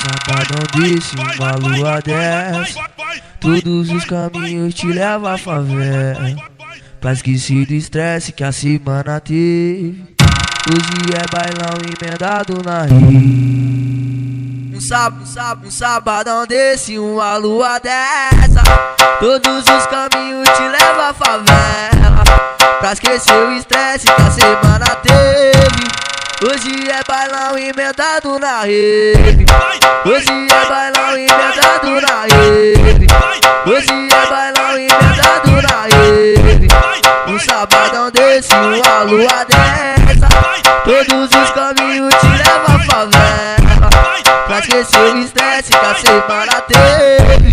Safadão disse uma lua dessa, todos os caminhos te levam à favela. Pra esquecer do estresse que a semana teve, hoje é bailão emendado na rede. Um sabadão desse, uma lua dessa, todos os caminhos te levam à favela. Pra esquecer o estresse que a semana teve, hoje é bailão emendado na rede. Hoje é bailão emendado na rede. Hoje é bailão emendado na rede. Um sabadão desse, uma lua dessa, todos os caminhos te levam à favela. Pra esquecer o estresse que a semana teve,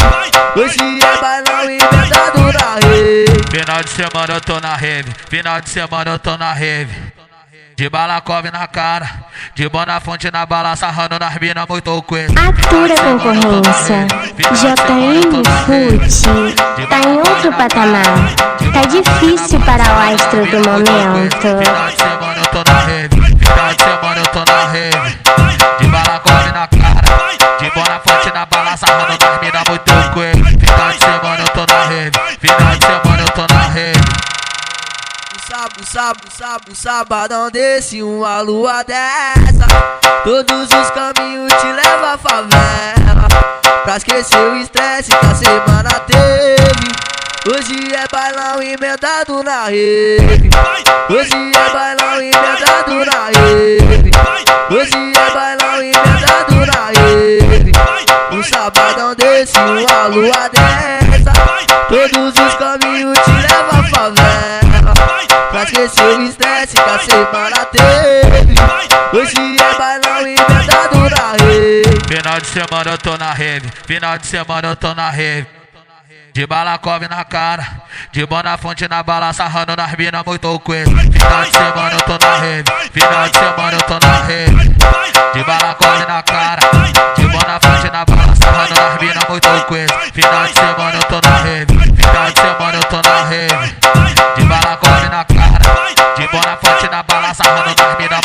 hoje é bailão emendado na rede. Final de semana eu tô na rave, final de semana eu tô na rave. De balacove na cara, de Bonafonte na bala, sarrando nas minas muito coelho. Atura concorrência, JM Fute tá em outro patamar. Tá difícil para o astro do momento. Final de semana eu tô na rave, final de semana eu tô na rave. De balacove na cara, de Bonafonte na bala, sarrando nas minas muito coelho. Final de semana eu tô na rave, final de semana eu tô na rave. Um sabadão desse, uma lua dessa, todos os caminhos te levam à favela. Pra esquecer o estresse que a semana teve, hoje é bailão emendado na rede. Hoje é bailão emendado na rede. Hoje é bailão emendado na rede. Um sabadão desse, uma lua dessa, todos os caminhos te levam à favela. Pra esquecer o estresse que a semana teve, hoje é bailão emendado na rede. Final de semana eu tô na rave, final de semana eu tô na rave. De balacove na cara, de Bonafonte na bala, sarrando nas minas muito coelho. Final de semana eu tô na rave, final de semana eu tô na rave. De balacove na cara, de Bonafonte na bala, sarrando nas minas muito coelho. Final de semana eu tô na rave, final de semana eu tô na rave. De balacove na cara, de Bonafonte na bala, sarrando nas minas